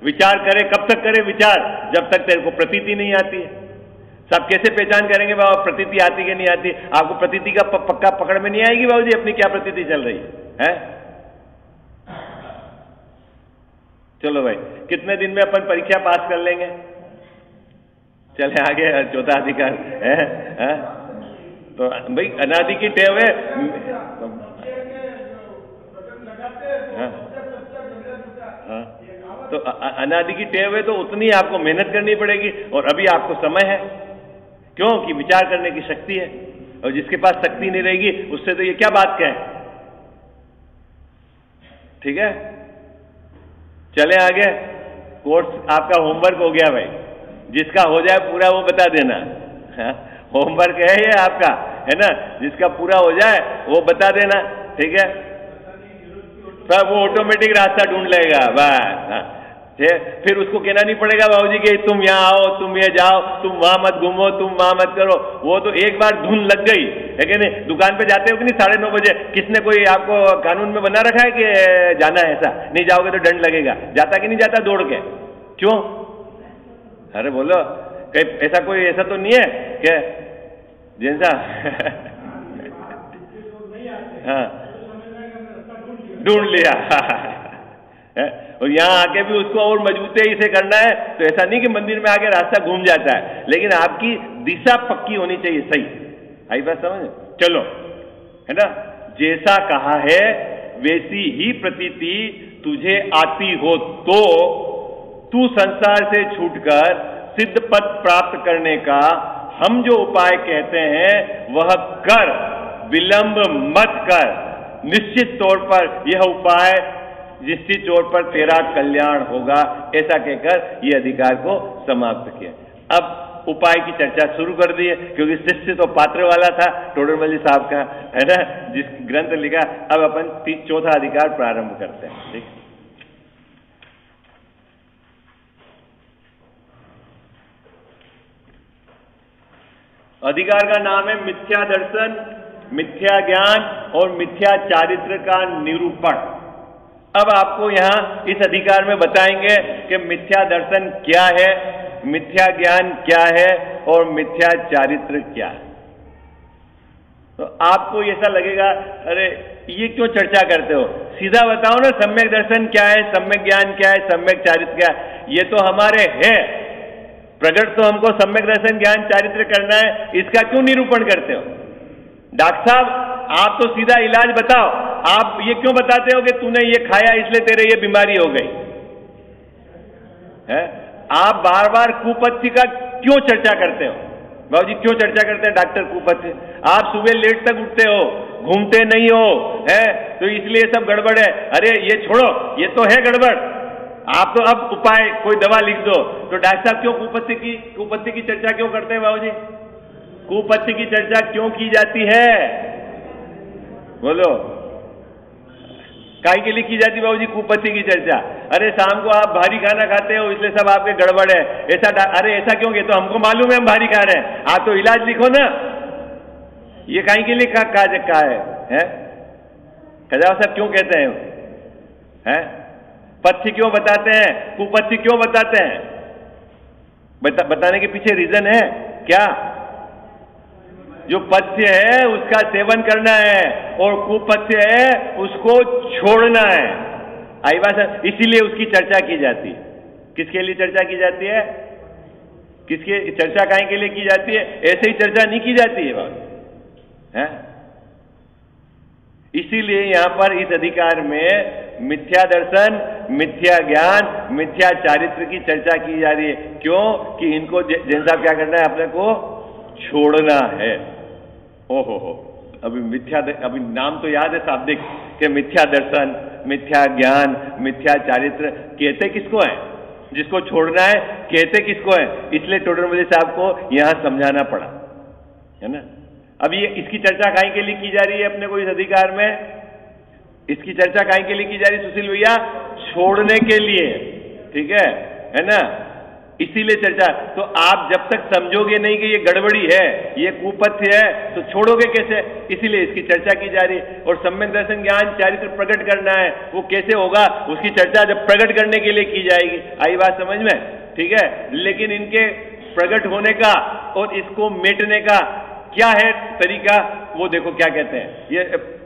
विचार करे, कब तक करे विचार? जब तक तेरे को प्रतीति नहीं आती है। सब कैसे पहचान करेंगे बाबा प्रतीति आती कि नहीं आती? आपको प्रतीति का पक्का पकड़ में नहीं आएगी बाबूजी, अपनी क्या प्रतीति चल रही है? चलो भाई, कितने दिन में अपन परीक्षा पास कर लेंगे? चले आगे, चौथा अधिकार है? तो भाई अनादि की टेव है, तो अनादि की टेव है तो उतनी आपको मेहनत करनी पड़ेगी। और अभी आपको समय है, क्यों कि विचार करने की शक्ति है, और जिसके पास शक्ति नहीं रहेगी उससे तो ये क्या बात कहें। ठीक है, चले आगे। कोर्स आपका होमवर्क हो गया भाई, जिसका हो जाए पूरा वो बता देना। होमवर्क है ये आपका, है ना, जिसका पूरा हो जाए वो बता देना, ठीक है। फिर वो ऑटोमेटिक रास्ता ढूंढ लेगा बस। फिर उसको कहना नहीं पड़ेगा बाबूजी कि तुम यहाँ आओ, तुम ये जाओ, तुम वहां मत घूमो, तुम वहां मत करो। वो तो एक बार धुन लग गई है कि नहीं। दुकान पे जाते हो कि नहीं 9:30 बजे, किसने कोई आपको कानून में बना रखा है कि जाना है, ऐसा नहीं जाओगे तो दंड लगेगा? जाता कि नहीं जाता दौड़ के? क्यों? अरे बोलो, कहीं ऐसा कोई ऐसा तो नहीं है कि जैसा हाँ, ढूंढ लिया। और यहाँ आके भी उसको और मजबूती से करना है, तो ऐसा नहीं कि मंदिर में आके रास्ता घूम जाता है, लेकिन आपकी दिशा पक्की होनी चाहिए, सही। आई बात समझ? चलो, है ना, जैसा कहा है वैसी ही प्रतीति तुझे आती हो तो तू संसार से छूटकर सिद्ध पद प्राप्त करने का हम जो उपाय कहते हैं वह कर, विलंब मत कर। निश्चित तौर पर यह उपाय निश्चित तौर पर तेरा कल्याण होगा, ऐसा कहकर यह अधिकार को समाप्त किया। अब उपाय की चर्चा शुरू कर दी है, क्योंकि शिष्य तो पात्र वाला था टोडरमल साहब का, है ना, जिस ग्रंथ लिखा। अब अपन चौथा अधिकार प्रारंभ करते हैं। ठीक, अधिकार का नाम है मिथ्या दर्शन, मिथ्या ज्ञान और मिथ्या चारित्र का निरूपण। अब आपको यहां इस अधिकार में बताएंगे कि मिथ्या दर्शन क्या है, मिथ्या ज्ञान क्या है और मिथ्या चारित्र क्या है। तो आपको ऐसा लगेगा, अरे ये क्यों चर्चा करते हो, सीधा बताओ ना, सम्यक दर्शन क्या है, सम्यक ज्ञान क्या है, सम्यक चारित्र क्या है। ये तो हमारे है प्रकट, तो हमको सम्यक दर्शन ज्ञान चारित्र करना है, इसका क्यों निरूपण करते हो? डॉक्टर साहब आप तो सीधा इलाज बताओ, आप ये क्यों बताते हो कि तूने ये खाया इसलिए तेरे ये बीमारी हो गई है? आप बार बार कुपथ्य का क्यों चर्चा करते हो? बाबूजी क्यों चर्चा करते हैं डॉक्टर कुपथ्य? आप सुबह लेट तक उठते हो, घूमते नहीं हो, है, तो इसलिए सब गड़बड़ है। अरे ये छोड़ो, ये तो है गड़बड़, आप तो अब उपाय कोई दवा लिख दो। तो डॉक्टर साहब क्यों कुपथ्य की चर्चा क्यों करते हैं बाबूजी? कुपथ्य की चर्चा क्यों की जाती है? बोलो, काहे के लिए की जाती बाबूजी कुपथ्य की चर्चा? अरे शाम को आप भारी खाना खाते हो इसलिए सब आपके गड़बड़ है, ऐसा। अरे ऐसा क्यों? तो हमको मालूम है हम भारी खा रहे हैं, आप तो इलाज लिखो ना। ये काहे के लिए कहा है? खजाव साहब क्यों कहते हैं? पथ्य क्यों बताते हैं, कुपथ्य क्यों बताते हैं? बताने के पीछे रीजन है क्या? जो पथ्य है उसका सेवन करना है और कुपथ्य है उसको छोड़ना है। आई बात है? इसीलिए उसकी चर्चा की जाती है। किसके लिए चर्चा की जाती है? किसके चर्चा काहे के लिए की जाती है? ऐसे ही चर्चा नहीं की जाती है बात है। इसीलिए यहां पर इस अधिकार में मिथ्या दर्शन, मिथ्या ज्ञान, मिथ्या चारित्र की चर्चा की जा रही है। क्यों? कि इनको जैन साहब क्या करना है, अपने को छोड़ना है। ओहो हो, अभी नाम तो याद है शाब्दिक कि मिथ्या दर्शन, मिथ्या ज्ञान, मिथ्या चारित्र कहते किसको है? जिसको छोड़ना है कहते किसको है? इसलिए टोडरमल साहब को यहां समझाना पड़ा, है ना। अब ये इसकी चर्चा काहे के लिए की जा रही है अपने को इस अधिकार में? इसकी चर्चा काहे के लिए की जा रही है सुशील भैया? छोड़ने के लिए, ठीक है ना। इसीलिए चर्चा। तो आप जब तक समझोगे नहीं कि ये गड़बड़ी है, ये कुपथ्य है, तो छोड़ोगे कैसे? इसीलिए इसकी चर्चा की जा रही है। और सम्यक दर्शन ज्ञान चारित्र प्रकट करना है, वो कैसे होगा उसकी चर्चा जब प्रकट करने के लिए की जाएगी। आई बात समझ में? ठीक है। लेकिन इनके प्रकट होने का और इसको मेटने का क्या है तरीका, वो देखो क्या कहते हैं। ये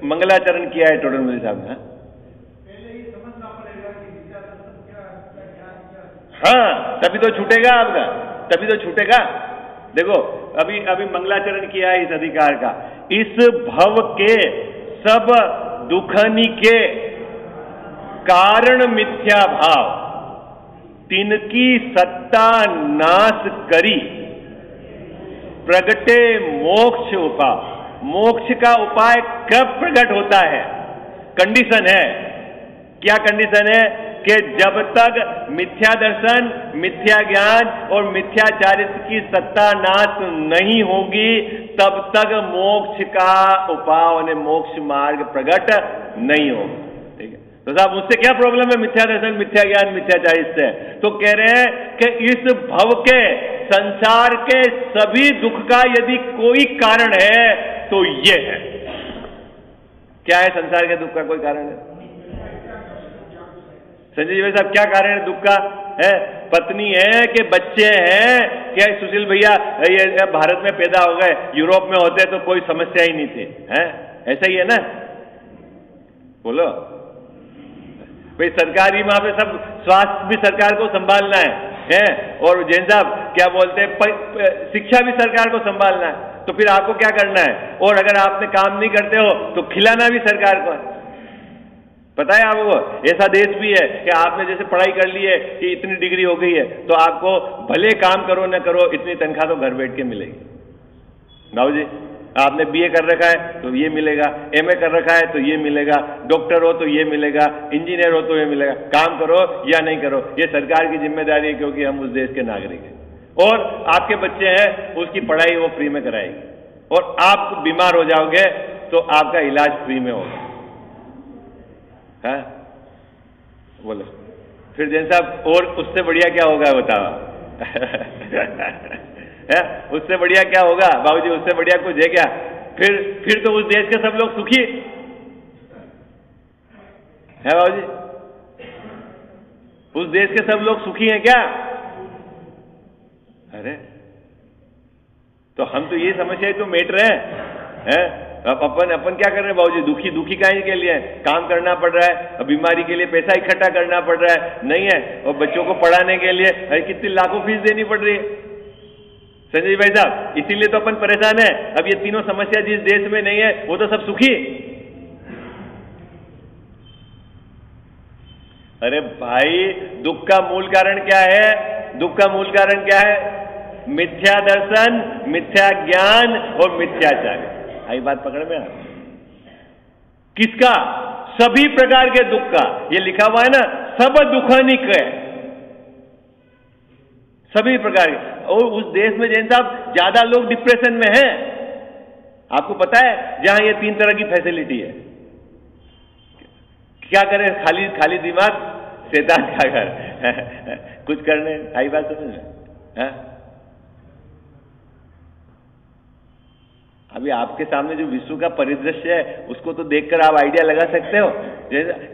मंगलाचरण किया है टोडरमल साहब ने। हाँ, तभी तो छूटेगा आपका, तभी तो छूटेगा। देखो अभी मंगलाचरण किया है इस अधिकार का। इस भव के सब दुखनी के कारण मिथ्या भाव तिनकी सत्ता नाश करी प्रगटे मोक्ष उपाय। मोक्ष का उपाय कब प्रकट होता है? कंडीशन है, क्या कंडीशन है? कि जब तक मिथ्या दर्शन, मिथ्या ज्ञान और मिथ्या चारित्र की सत्ता नाश नहीं होगी तब तक मोक्ष का उपाय, मोक्ष मार्ग प्रकट नहीं होगा। ठीक है। तो साहब उससे क्या प्रॉब्लम है मिथ्या दर्शन, मिथ्या ज्ञान, मिथ्या चारित्र से? तो कह रहे हैं कि इस भव के, संसार के सभी दुख का यदि कोई कारण है तो ये है। क्या है संसार के दुख का कोई कारण है? संजय जी भाई साहब क्या कारण है दुख का? है पत्नी है कि बच्चे हैं? क्या सुशील भैया ये भारत में पैदा हो गए, यूरोप में होते तो कोई समस्या ही नहीं थी, है? ऐसा ही है ना। बोलो भाई, सरकारी वहां पे सब स्वास्थ्य भी सरकार को संभालना है और जैन साहब क्या बोलते हैं, शिक्षा भी सरकार को संभालना है। तो फिर आपको क्या करना है? और अगर आपने काम नहीं करते हो तो खिलाना भी सरकार को है। पता है आपको, ऐसा देश भी है कि आपने जैसे पढ़ाई कर ली है कि इतनी डिग्री हो गई है तो आपको भले काम करो न करो इतनी तनख्वाह तो घर बैठ के मिलेगी। बाबू जी, आपने बीए कर रखा है तो ये मिलेगा, एमए कर रखा है तो ये मिलेगा, डॉक्टर हो तो ये मिलेगा, इंजीनियर हो तो ये मिलेगा। काम करो या नहीं करो, ये सरकार की जिम्मेदारी है, क्योंकि हम उस देश के नागरिक हैं। और आपके बच्चे हैं, उसकी पढ़ाई वो फ्री में कराएगी, और आप बीमार हो जाओगे तो आपका इलाज फ्री में होगा। है बोलो फिर जैन साहब, और उससे बढ़िया क्या होगा बताओ? है उससे बढ़िया क्या होगा बाबूजी? उससे बढ़िया कुछ है क्या? फिर तो उस देश के सब लोग सुखी है बाबूजी। उस देश के सब लोग सुखी हैं क्या? अरे तो हम तो ये समस्या तो मेट रहे हैं। अब अपन क्या कर रहे हैं बाबूजी? दुखी काहे के लिए? काम करना पड़ रहा है, बीमारी के लिए पैसा इकट्ठा करना पड़ रहा है, नहीं है? और बच्चों को पढ़ाने के लिए अरे कितनी लाखों फीस देनी पड़ रही है संजय भाई साहब। इसीलिए तो अपन परेशान है। अब ये तीनों समस्या जिस देश में नहीं है वो तो सब सुखी। अरे भाई, दुख का मूल कारण क्या है? दुख का मूल कारण क्या है? मिथ्या दर्शन, मिथ्या ज्ञान और मिथ्याचार। आई बात पकड़ में आ? किसका? सभी प्रकार के दुख का। ये लिखा हुआ है ना, सब दुखानिक है, सभी प्रकार के। और उस देश में जैन साहब ज्यादा लोग डिप्रेशन में हैं। आपको पता है, जहां ये 3 तरह की फैसिलिटी है। क्या करें? खाली दिमाग, शैतान का घर। कुछ करने आई बात समझ में? अभी आपके सामने जो विश्व का परिदृश्य है उसको तो देखकर आप आइडिया लगा सकते हो।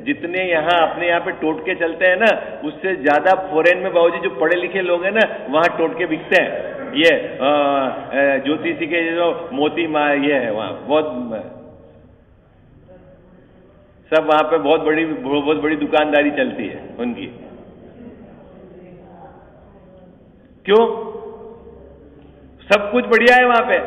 जितने यहाँ अपने यहाँ पे टोटके चलते हैं ना, उससे ज्यादा फॉरेन में बाबूजी जो पढ़े लिखे लोग हैं ना, वहां टोटके बिकते हैं। ये ज्योतिषी के जो मोती माँ ये है, वहां बहुत सब वहां पे बहुत बड़ी दुकानदारी चलती है उनकी। क्यों? सब कुछ बढ़िया है वहां पे।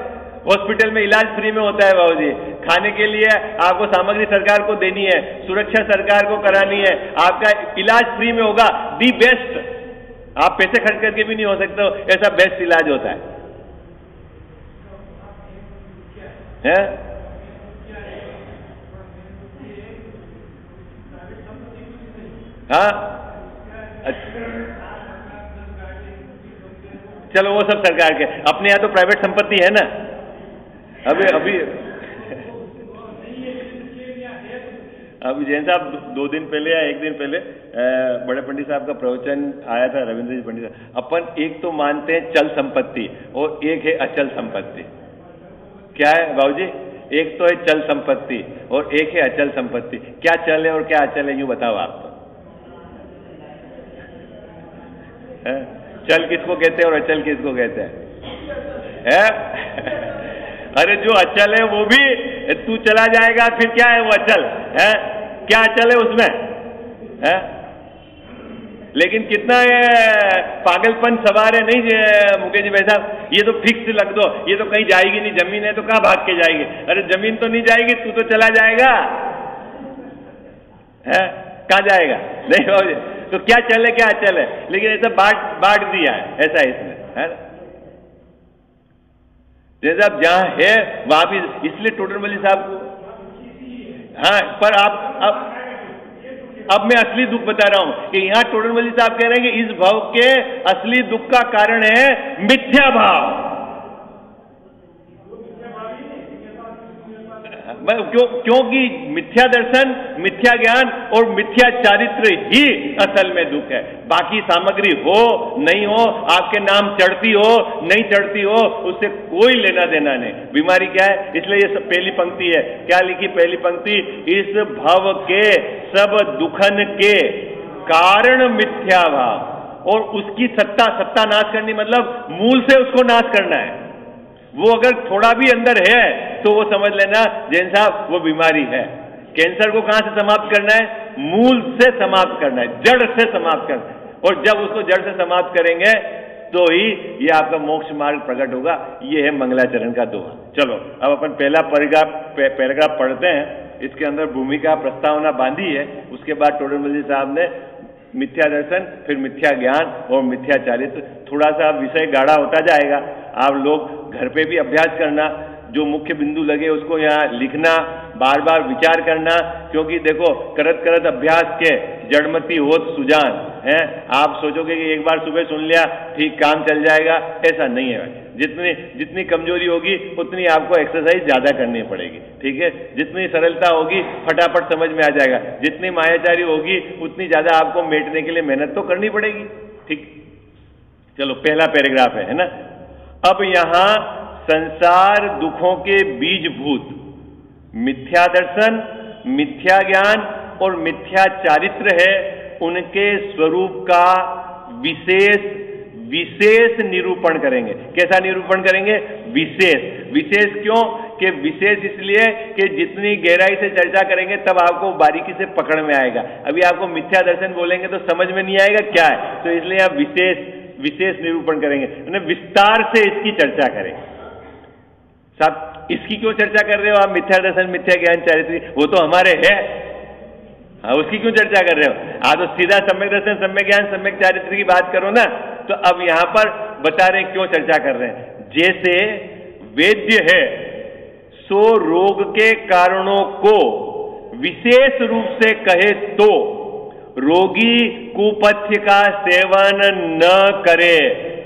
हॉस्पिटल में इलाज फ्री में होता है बाबूजी। खाने के लिए आपको सामग्री सरकार को देनी है, सुरक्षा सरकार को करानी है, आपका इलाज फ्री में होगा। दी बेस्ट, आप पैसे खर्च करके भी नहीं हो सकते हो, ऐसा बेस्ट इलाज होता है। हाँ, चलो वो सब सरकार के, अपने यहाँ तो प्राइवेट संपत्ति है ना। अभी जैन साहब 2 दिन पहले या 1 दिन पहले बड़े पंडित साहब का प्रवचन आया था, रविंद्र जी पंडित साहब। अपन एक तो मानते हैं चल संपत्ति और एक है अचल संपत्ति। क्या है बाबूजी? एक तो है चल संपत्ति और एक है अचल संपत्ति। क्या चल है और क्या अचल है, यूं बताओ आप। चल किसको कहते हैं और अचल किसको कहते हैं? अरे जो अचल है वो भी तू चला जाएगा, फिर क्या है वो अचल है? क्या अचल है उसमें? है लेकिन कितना पागलपन सवार है नहीं मुकेश जी भाई साहब? ये तो फिक्स रख दो, ये तो कहीं जाएगी नहीं, जमीन है तो कहां भाग के जाएगी? अरे जमीन तो नहीं जाएगी, तू तो चला जाएगा। है कहां जाएगा? नहीं बाबूजी, तो क्या चले क्या अचल है? लेकिन ऐसा बांट दिया है, ऐसा है इसमें, है ना? जैसे आप जहां है वहां भी, इसलिए टोडरमल साहब को, हाँ, पर अब मैं असली दुख बता रहा हूं कि यहां टोडरमल साहब कह रहे हैं कि इस भाव के असली दुख का कारण है मिथ्या भाव। क्योंकि मिथ्या दर्शन, मिथ्या ज्ञान और मिथ्या चारित्र ही असल में दुख है। बाकी सामग्री हो नहीं हो, आपके नाम चढ़ती हो नहीं चढ़ती हो, उससे कोई लेना देना नहीं। बीमारी क्या है? इसलिए ये सब पहली पंक्ति है। क्या लिखी पहली पंक्ति? इस भव के सब दुखन के कारण मिथ्या भाव। और उसकी सत्ता नाश करनी, मतलब मूल से उसको नाश करना है। वो अगर थोड़ा भी अंदर है तो वो समझ लेना जैन साहब वो बीमारी है। कैंसर को कहां से समाप्त करना है? मूल से समाप्त करना है, जड़ से समाप्त करना है। और जब उसको जड़ से समाप्त करेंगे तो ही ये आपका मोक्ष मार्ग प्रकट होगा। ये है मंगलाचरण का दोहा। चलो अब अपन पहला पैराग्राफ पढ़ते हैं। इसके अंदर भूमिका प्रस्तावना बांधी है। उसके बाद टोडरमल साहब ने मिथ्या दर्शन, फिर मिथ्या ज्ञान और मिथ्या चारित्र, थोड़ा सा विषय गाढ़ा होता जाएगा। आप लोग घर पे भी अभ्यास करना, जो मुख्य बिंदु लगे उसको यहाँ लिखना, बार बार विचार करना, क्योंकि देखो करत करत अभ्यास के जड़मती होत सुजान है। आप सोचोगे कि एक बार सुबह सुन लिया ठीक काम चल जाएगा, ऐसा नहीं है। जितनी कमजोरी होगी उतनी आपको एक्सरसाइज ज्यादा करनी पड़ेगी, ठीक है। जितनी सरलता होगी फटाफट समझ में आ जाएगा, जितनी मायाचारी होगी उतनी ज्यादा आपको मेटने के लिए मेहनत तो करनी पड़ेगी, ठीक। चलो पहला पैराग्राफ है ना। अब यहां संसार दुखों के बीजभूत मिथ्या दर्शन, मिथ्या ज्ञान और मिथ्या चारित्र है, उनके स्वरूप का विशेष निरूपण करेंगे। कैसा निरूपण करेंगे? विशेष क्यों? कि विशेष इसलिए कि जितनी गहराई से चर्चा करेंगे तब आपको बारीकी से पकड़ में आएगा। अभी आपको मिथ्या दर्शन बोलेंगे तो समझ में नहीं आएगा क्या है, तो इसलिए आप विशेष निरूपण करेंगे, यानी विस्तार से इसकी चर्चा करेंगे। साहब इसकी क्यों चर्चा कर रहे हो आप? मिथ्या दर्शन, मिथ्या ज्ञान, चारित्री, वो तो हमारे है। हाँ, उसकी क्यों चर्चा कर रहे हो? आप तो सीधा सम्यक दर्शन, सम्यक ज्ञान, सम्यक चारित्र की बात करो ना। तो अब यहां पर बता रहे क्यों चर्चा कर रहे हैं। जैसे वेद्य है सो रोग के कारणों को विशेष रूप से कहे तो रोगी कुपथ्य का सेवन न करे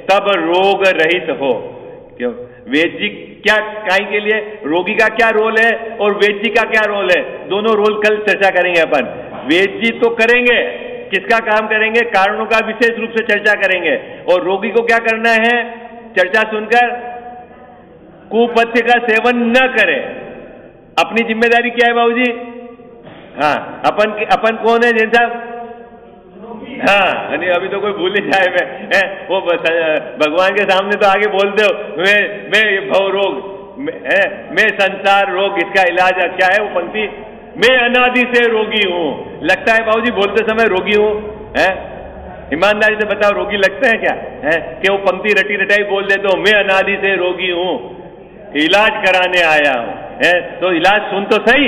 तब रोग रहित हो। क्यों? वेद क्या काई के लिए, रोगी का क्या रोल है और वेद जी का क्या रोल है, दोनों रोल कल चर्चा करेंगे अपन। वेद जी तो करेंगे, किसका काम करेंगे? कारणों का विशेष रूप से चर्चा करेंगे। और रोगी को क्या करना है? चर्चा सुनकर कुपथ्य का सेवन न करे। अपनी जिम्मेदारी क्या है बाबूजी? हाँ, अपन कौन है जैन साहब? हाँ, अभी तो कोई भूल नहीं जाए। मैं वो भगवान के सामने तो आगे बोलते हो मैं भव रोग, मैं संसार रोग, इसका इलाज क्या है वो पंक्ति? मैं अनादि से रोगी हूं। लगता है बाबूजी बोलते समय रोगी हूं? है ईमानदारी से बताओ, रोगी लगते हैं क्या? है कि वो पंक्ति रटी रटाई बोल देते हो, मैं अनादि से रोगी हूं, इलाज कराने आया हूं। है तो इलाज सुन तो सही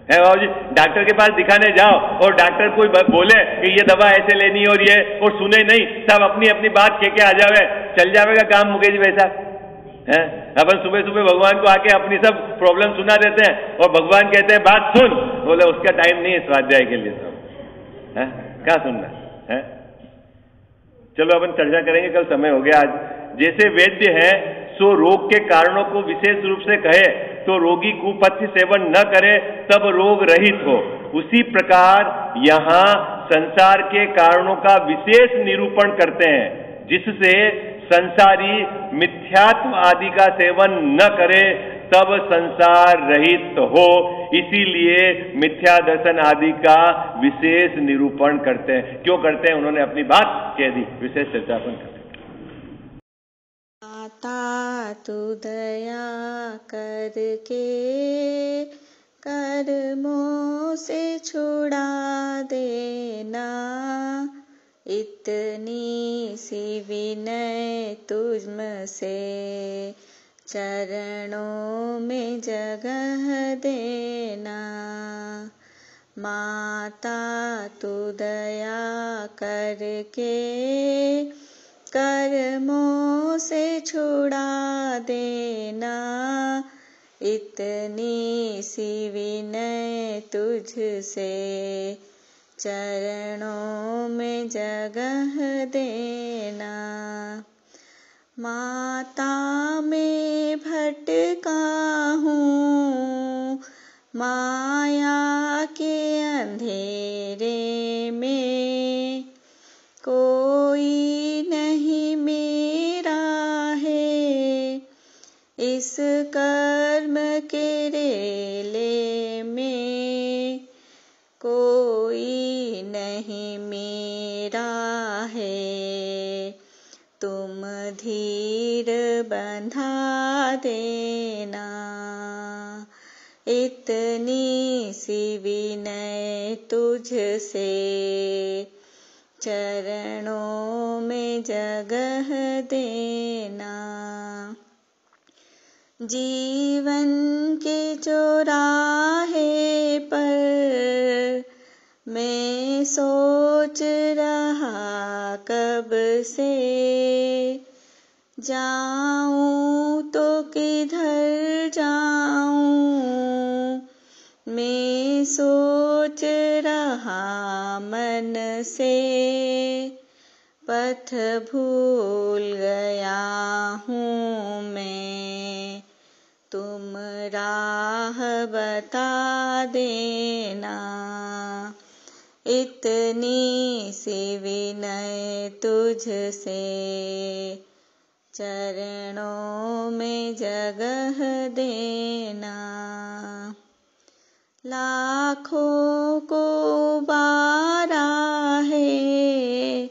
है बाबूजी। डॉक्टर के पास दिखाने जाओ और डॉक्टर कोई बोले कि ये दवा ऐसे लेनी और ये, और सुने नहीं, सब अपनी अपनी बात कह के आ जावे, चल जाएगा काम मुकेश वैसा है। अपन सुबह सुबह भगवान को आके अपनी सब प्रॉब्लम सुना देते हैं और भगवान कहते हैं बात सुन, बोले उसका टाइम नहीं है स्वाध्याय के लिए, सब है क्या सुनना है। चलो अपन चर्चा करेंगे, कल समय हो गया आज। जैसे वैद्य है सो रोग के कारणों को विशेष रूप से कहे तो रोगी कुपथ्य सेवन न करे तब रोग रहित हो, उसी प्रकार यहां संसार के कारणों का विशेष निरूपण करते हैं, जिससे संसारी मिथ्यात्व आदि का सेवन न करे तब संसार रहित हो। इसीलिए मिथ्या दर्शन आदि का विशेष निरूपण करते हैं। क्यों करते हैं? उन्होंने अपनी बात कह दी, विशेष चर्चा करते हैं। माता तू दया करके कर्मों से छुड़ा देना, इतनी सी विनय तुझसे चरणों में जगह देना। माता तू दया करके कर्मों से छुड़ा देना, इतनी सी विनय तुझसे चरणों में जगह देना। माता में भटका हूँ माया के अंधेरे में, कोई नहीं मेरा है इस कर्म के रेले में, कोई नहीं मेरा है तुम धीर बंधा देना। इतनी सी विनय तुझसे, चरणों में जगह देना। जीवन के चौराहे पर मैं सोच रहा कब से, जाऊं तो किधर जाऊं, मैं सोच रहा मन से। पथ भूल गया हूँ मैं, तुम राह बता देना। इतनी सी विनय तुझसे, चरणों में जगह देना। लाखों को उबारा है,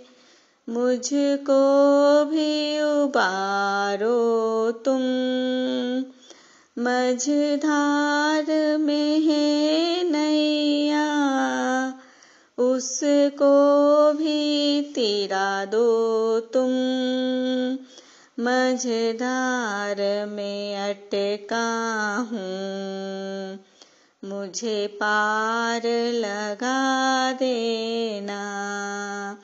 मुझको भी उबारो तुम। मझधार में है नैया, उसको भी तिरा दो तुम। मझधार में अटका हूँ, मुझे पार लगा देना।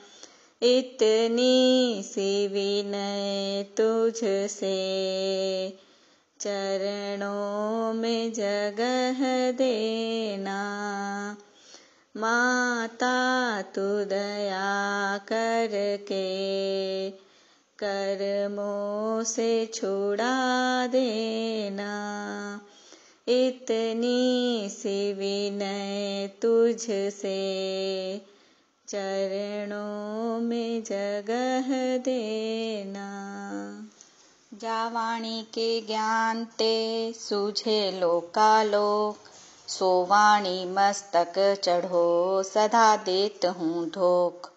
इतनी सी विनय तुझसे, चरणों में जगह देना। माता तू दया करके, कर्मों से छुड़ा देना। इतनी सी विनय तुझसे, चरणों में जगह देना। जावाणी के ज्ञान ते सूझे लोकालोक, सोवाणी मस्तक चढ़ो सदा देत हूँ धोख।